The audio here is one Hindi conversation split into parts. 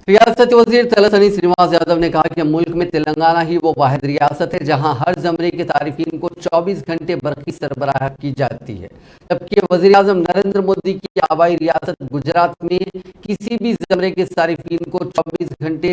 रियासती वजीर तलसानी श्रीनिवास यादव ने कहा कि मुल्क में तेलंगाना ही वो वाहिद रियासत है जहां हर जमरे के तारिफिन को 24 घंटे बरकी सरबराह की जाती है, जबकि वजीर आजम नरेंद्र मोदी की आबाई रियासत गुजरात में किसी भी जमरे के तारिफिन को 24 घंटे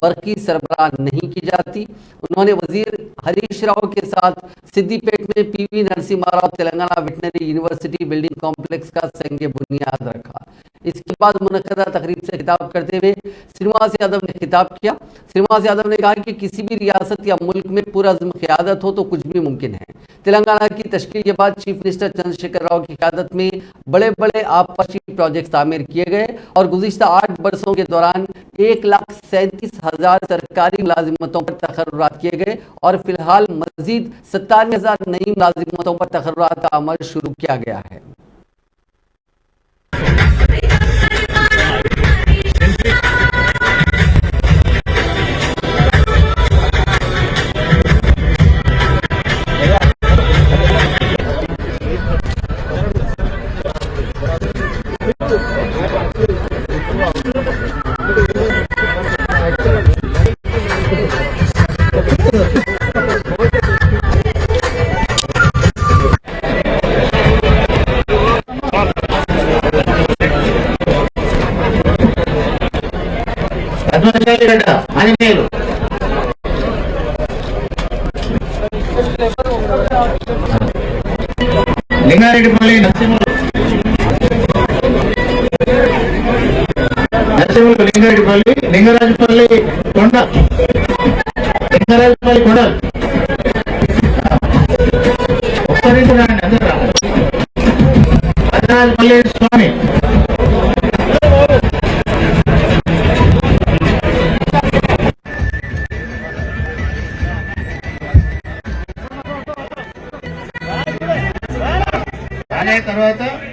बरकी सरबराह नहीं की जाती। उन्होंने वजीर हरीश राव के साथ सिद्दीपेट में PV Narasimha Rao Telangana veterinary university building complex का संग बुनियाद रखा। इसके बाद मुनक्कदा तकरीब से खिताब करते हुए श्रीनिवास यादव ने खिताब किया। श्रीनिवास यादव ने कहा कि किसी भी रियासत या मुल्क में पुरअज़्म क़यादत हो तो कुछ भी मुमकिन है। तेलंगाना की तश्कील के बाद चीफ मिनिस्टर चंद्रशेखर राव की क़यादत में बड़े बड़े आबपाशी प्रोजेक्ट तामीर किए गए और गुज़िश्ता 8 बरसों के दौरान 1,37,000 सरकारी मुलाजिमतों पर तकर्रुरात किए गए और फिलहाल मजीद 97,000 नई मुलाजिमतों पर तकर्रुरात का अमल शुरू किया गया है। ఆంజనేయులు లింగారెడ్డిపల్లి నరసింహులు లింగారెడ్డిపల్లి లింగరాజపల్లి కొండ లింగరాజపల్లి కొండలు ఒక్కరింటి రండి అందరూ రాజరాజపల్లి స్వామి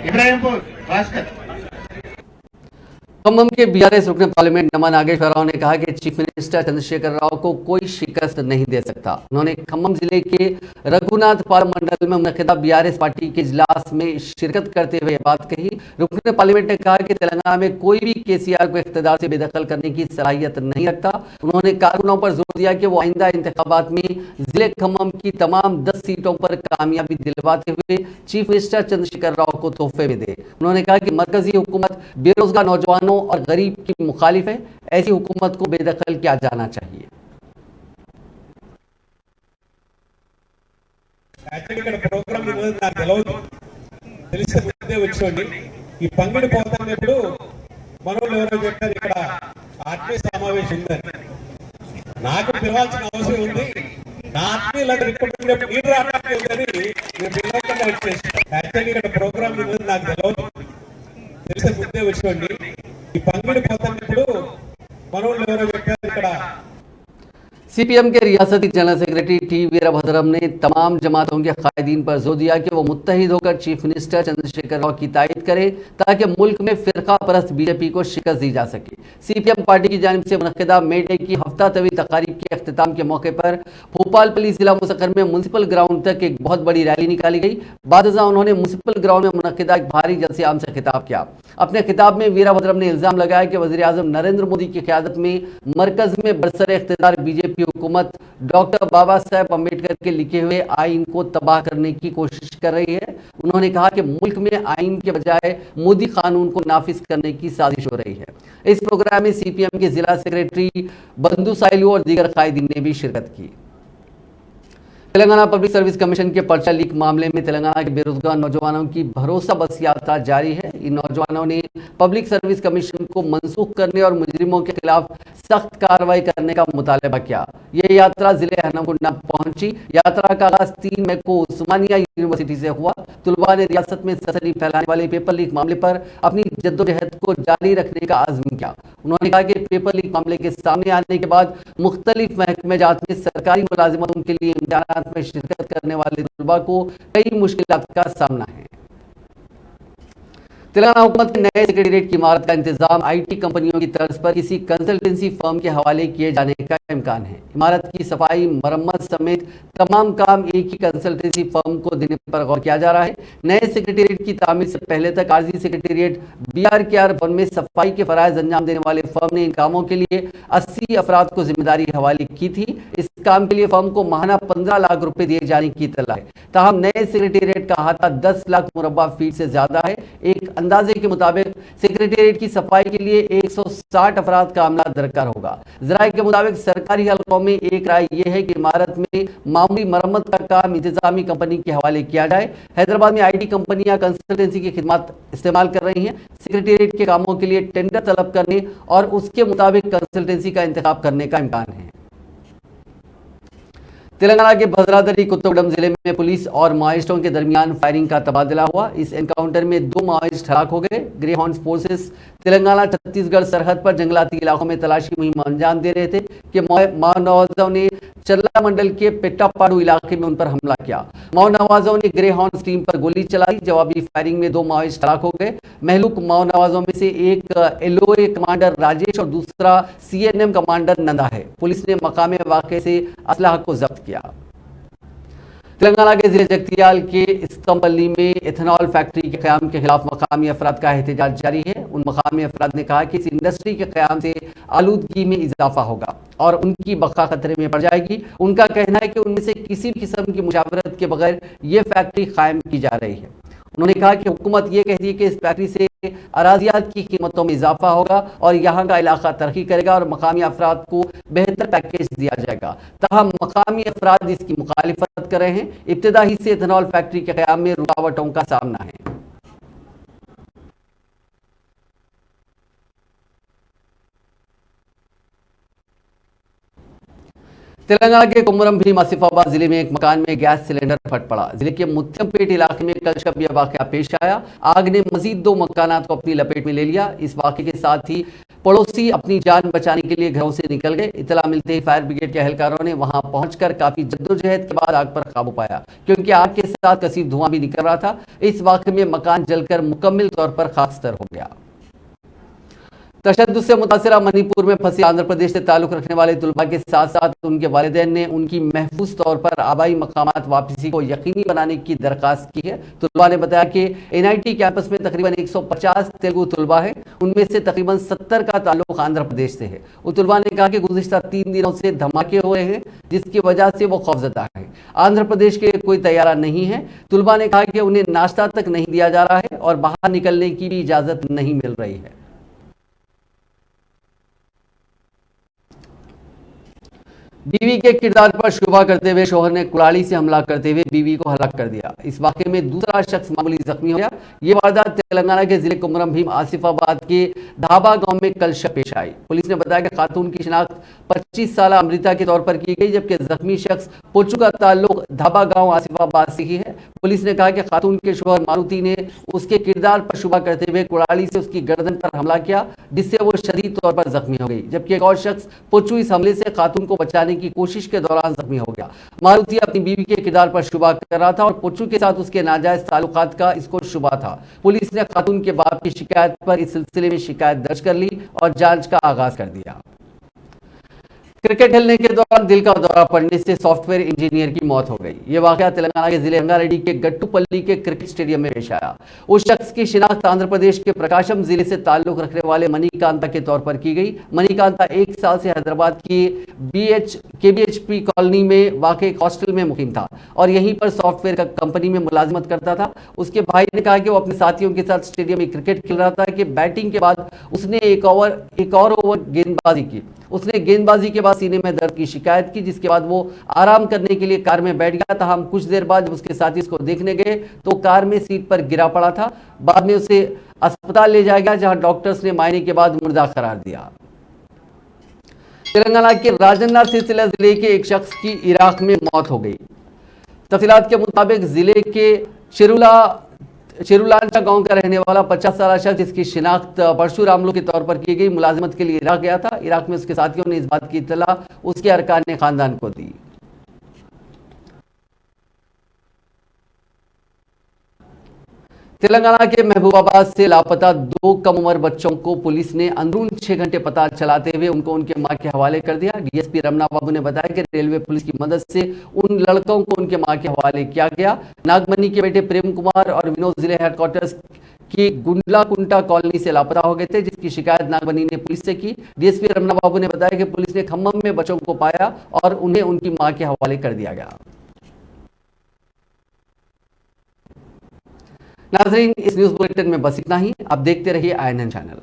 इब्राहिमपुर भास्कर। खम्मम के बीआरएस रुकन पार्लियामेंट नमा नागेश्वर राव ने कहा कि चीफ मिनिस्टर चंद्रशेखर राव को कोई शिकस्त नहीं दे सकता। उन्होंने खम्मम जिले के रघुनाथ पाल मंडल में मुनक्किदा बीआरएस पार्टी के इजलास में शिरकत करते हुए बात कही। रुकन पार्लियामेंट ने कहा कि तेलंगाना में कोई भी केसीआर को इख्तियार से बेदखल करने की सलाहियत नहीं रखता। उन्होंने कारकुनों पर जोर दिया कि वो आइंदा इंतखाबात में जिले खम्मम की तमाम 10 सीटों पर कामयाबी दिलवाते हुए चीफ मिनिस्टर चंद्रशेखर राव को तोहफे में दे। उन्होंने कहा कि मरकजी हुकूमत बेरोजगार नौजवानों और गरीब की मुखालिफ है, ऐसी हुकूमत को बेदखल किया जाना चाहिए। ఈ పంగిడి పోతున్నప్పుడు మనోళ్ళు ఎవరో చెప్పారు ఇక్కడ ఆత్మీయ సమావేశం ఉందని. నాకు పిలవాల్సిన అవసరం ఉంది. నా ఆత్మీయులందరూ ఇక్కడ మీరు రావడానికి ఉందని నేను పిలవకుండా వచ్చేసి యాక్చువల్లీ ఇక్కడ ప్రోగ్రామ్ ఉంది నాకు తెలిసే ముందే వచ్చేయండి. ఈ పంగిడి పోతున్నప్పుడు మనోళ్ళు ఎవరో చెప్పారు ఇక్కడ सीपीएम के रियासती जनरल सेक्रेटरी टी वीरभद्रम ने तमाम जमातों के कायदीन पर जोर दिया कि वो मुत्तहिद होकर चीफ मिनिस्टर चंद्रशेखर राव की तायद करें ताकि मुल्क में फिरका परस्त बीजेपी को शिकस्त दी जा सके। सीपीएम पार्टी की जानिब से मुनक्किदा मे डे की हफ्ता तवील तकारीब के अख्तिताम के मौके पर भोपाल जिला मुसक्कर में म्यूनसिपल ग्राउंड तक एक बहुत बड़ी रैली निकाली गई। बादशाह उन्होंने म्यूनसिपल ग्राउंड में मुनक्किदा एक भारी जलसे आम से खिताब किया। अपने खिताब में वीरभद्रम ने इल्जाम लगाया कि वज़ीर आज़म नरेंद्र मोदी की क़यादत में मरकज में बरसर इख्तियार बीजेपी हुकूमत डॉक्टर बाबा साहेब अम्बेडकर के लिखे हुए आइन को तबाह करने की कोशिश कर रही है। उन्होंने कहा कि मुल्क में आइन के बजाय मोदी कानून को नाफिज करने की साजिश हो रही है। इस प्रोग्राम में सीपीएम के जिला सेक्रेटरी बंधु साइलू और दीगर कायदीन ने भी शिरकत की। तेलंगाना पब्लिक सर्विस कमीशन के पर्चा लीक मामले में तेलंगाना के बेरोजगार नौजवानों की भरोसा बस यात्रा जारी है। इन नौजवानों ने पब्लिक सर्विस कमीशन को मनसूख करने और मुजरिमों के खिलाफ सख्त कार्रवाई करने का मुतालबा किया। यह यात्रा जिले हनमकुंडा पहुंची। यात्रा का आगाज 3 मई को उस्मानिया यूनिवर्सिटी से हुआ। तुलबा ने रियासत में सनसनी फैलाने वाले पेपर लीक मामले पर अपनी जद्दोजहद को जारी रखने का आज़म किया। उन्होंने कहा कि पेपर लीक मामले के सामने आने के बाद मुख्तलिफ महकमे जात में सरकारी मुलाजिमतों के लिए इम्तिहानात में शिरकत करने वाले तुलबा को कई मुश्किलात का सामना है। तेलंगाना हुकूमत के नए सेक्रेटेरिएट की इमारत का इंतजाम आईटी कंपनियों की तर्ज पर किसी कंसल्टेंसी फर्म के हवाले किए जाने का इम्कान है। इमारत की सफाई, मरम्मत समेत तमाम काम एक ही कंसल्टेंसी फर्म को देने पर गौर किया जा रहा है। नए सेक्रेटेरिएट की तामीर से पहले तक आरजी सेक्रेटेरिएट BRKR भवन में सफाई के फराइज अंजाम देने वाले फर्म ने इन कामों के लिए 80 अफराद को जिम्मेदारी हवाले की थी। इस काम के लिए फर्म को माहाना 15 लाख रुपए दिए जाने की इत्तला है। ताहम नए सेक्रेटेरिएट का अहाता 10 लाख मुरब्बा फीट से ज्यादा है। एक अंदाजे के मुताबिक सेक्रेटेरिएट की सफाई के लिए 160 अफराद का अमला दरकार होगा। जराये के मुताबिक सरकारी हलकों में एक राय यह है कि इमारत में मामूली मरम्मत का काम इंतजामी कंपनी के हवाले किया जाए। हैदराबाद में आईटी कंपनियां कंसल्टेंसी की खिदमत इस्तेमाल कर रही हैं। सेक्रेटेरिएट के कामों के लिए टेंडर तलब करने और उसके मुताबिक कंसल्टेंसी का इंतखाब करने का इम्कान है। तेलंगाना के भद्रादरी कुत्तोगुड़म जिले में पुलिस और माओइस्टों के दरमियान फायरिंग का तबादला हुआ। इस एनकाउंटर में 2 माओइस्ट हलाक हो गए। Grey horn forces Telangana Chhattisgarh सरहद पर जंगलाती इलाकों में तलाशी मुहिम अंजाम दे रहे थे कि माओनवाजों ने चल्ला मंडल के पेट्टापाडू इलाके में उन पर हमला किया। माओनवाजों ने ग्रे हॉर्न टीम पर गोली चलाई। जवाबी फायरिंग में 2 माओइस्ट हलाक हो गए। महलूक माओनवाजों में से एक LOA कमांडर राजेश और दूसरा CNM कमांडर नंदा है। पुलिस ने मकामे वाक़े से असलाह को जब्त किया। तेलंगाना के जिले जगतियाल के इस्कम्पल्ली में एथेनॉल फैक्ट्री के क़याम के खिलाफ मकामी अफराद का एहतजाज जारी है। उन मकामी अफराद ने कहा कि इस इंडस्ट्री के क़याम से आलूदगी में इजाफा होगा और उनकी बका खतरे में पड़ जाएगी। उनका कहना है कि उनमें से किसी भी किस्म की मुशावरत के बगैर ये फैक्ट्री कायम की जा रही है। उन्होंने कहा कि हुकूमत ये कहती है कि इस फैक्ट्री से अराजियात की कीमतों में इजाफा होगा और यहाँ का इलाका तरक्की करेगा और मकामी अफराद को बेहतर पैकेज दिया जाएगा। ताहम मकामी अफराद इसकी मुखालिफत कर रहे हैं। इब्तिदा ही से एथेनॉल फैक्ट्री के क़याम में रुकावटों का सामना है। तेलंगाना के कुमरम भीम आसिफाबाद जिले में एक मकान में गैस सिलेंडर फट पड़ा। जिले के मुत्यमपेट इलाके में कल शब यह वाकया पेश आया। आग ने मजीद 2 मकानात को अपनी लपेट में ले लिया। इस वाकये के साथ ही पड़ोसी अपनी जान बचाने के लिए घरों से निकल गए। इतला मिलते ही फायर ब्रिगेड के एहलकारों ने वहां पहुंचकर काफी जद्दोजहद के बाद आग पर काबू पाया, क्योंकि आग के साथ कसीब धुआं भी निकल रहा था। इस वाकये में मकान जलकर मुकम्मल तौर पर खाकस्तर हो गया। तशद्दुद से मुतासिरा मणिपुर में फंसे आंध्र प्रदेश से ताल्लुक रखने वाले तुलबा के साथ साथ उनके वालिदैन ने उनकी महफूज तौर पर आबाई मकामात वापसी को यकीनी बनाने की दरखास्त की है। तुलबा ने बताया कि NIT कैंपस में तकरीबन 150 तेलुगु तुलबा है। उनमें से तकरीबन 70 का ताल्लुक आंध्र प्रदेश से है। तुलबा ने कहा कि गुज़िश्ता 3 दिनों से धमाके हुए हैं, जिसकी वजह से वो खौफजदा है। आंध्र प्रदेश के कोई तैयारा नहीं है। तुलबा ने कहा कि उन्हें नाश्ता तक नहीं दिया जा रहा है और बाहर निकलने की भी इजाजत नहीं मिल रही है। बीवी के किरदार पर शुबा करते हुए शोहर ने कुल्हाड़ी से हमला करते हुए बीवी को हलाक कर दिया। इस वाकये में दूसरा शख्स मामूली जख्मी हो गया। ये वारदात तेलंगाना के जिले कुमरम भीम आसिफाबाद के धाबा गांव में कल शब पेश आई। पुलिस ने बताया कि खातून की शिनाख्त 25 साल अमृता के तौर पर की गई, जबकि जख्मी शख्स पोचू का ताल्लुक धाबा गांव आसिफाबाद से ही है। पुलिस ने कहा कि खातून के शोहर मारुति ने उसके किरदार पर शुबा करते हुए कुल्हाड़ी से उसकी गर्दन पर हमला किया, जिससे वो शदीद तौर पर जख्मी हो गई, जबकि एक और शख्स पोचू इस हमले से खातून को बचाने की कोशिश के दौरान जख्मी हो गया। मारुति अपनी बीवी के किरदार पर शुबा कर रहा था और पोचू के साथ उसके नाजायज ताल्लुकात का इसको शुबा था। पुलिस ने खातून के बाप की शिकायत पर इस सिलसिले में शिकायत दर्ज कर ली और जांच का आगाज कर दिया। क्रिकेट खेलने के दौरान दिल का दौरा पड़ने से सॉफ्टवेयर इंजीनियर की मौत हो गई। यह वाकया तेलंगाना के जिले रंगारेड्डी के गट्टुपल्ली के क्रिकेट स्टेडियम में पेश आया। उस शख्स की शिनाख्त आंध्र प्रदेश के प्रकाशम जिले से ताल्लुक रखने वाले मणिकांता के तौर पर की गई। मणिकांता 1 साल से हैदराबाद की KBHP कॉलोनी में वाक़ एक हॉस्टल में मुकीम था और यहीं पर सॉफ्टवेयर कंपनी में मुलाजिमत करता था। उसके भाई ने कहा कि वो अपने साथियों के साथ स्टेडियम में क्रिकेट खेल रहा था कि बैटिंग के बाद उसने एक और ओवर गेंदबाजी की। उसने गेंदबाजी के बाद सीने में दर्द की शिकायत की, जिसके बाद वो आराम करने के लिए कार में बैठ गया था। हम कुछ देर बाद जब उसके साथी इसको देखने गए तो कार में सीट पर गिरा पड़ा था। बाद में उसे अस्पताल ले जाया गया, जहां डॉक्टर्स ने मायने के बाद मुर्दा करार दिया। तेलंगाना के राजन्ना सिलसिला जिले के एक शख्स की इराक में मौत हो गई। तफसीलात के मुताबिक जिले के शेरुलांचा गांव का रहने वाला 50 साल शख्स, जिसकी शिनाख्त परशुरामलू के तौर पर की गई, मुलाजिमत के लिए इराक गया था। इराक में उसके साथियों ने इस बात की इत्तला उसके अरकान खानदान को दी। तेलंगाना के महबूबाबाद से लापता 2 कम उम्र बच्चों को पुलिस ने अंदरून 6 घंटे पता चलाते हुए उनको उनके मां के हवाले कर दिया। डीएसपी रमना बाबू ने बताया कि रेलवे पुलिस की मदद से उन लड़कों को उनके मां के हवाले किया गया। नागमनी के बेटे प्रेम कुमार और विनोद जिले हेडक्वार्टर्स की गुंडला कुंटा कॉलोनी से लापता हो गए थे, जिसकी शिकायत नागमनी ने पुलिस से की। डीएसपी रमना बाबू ने बताया कि पुलिस ने खम्मम में बच्चों को पाया और उन्हें उनकी मां के हवाले कर दिया गया। नाज़रीन, इस न्यूज बुलेटिन में बस इतना ही। आप देखते रहिए INN चैनल।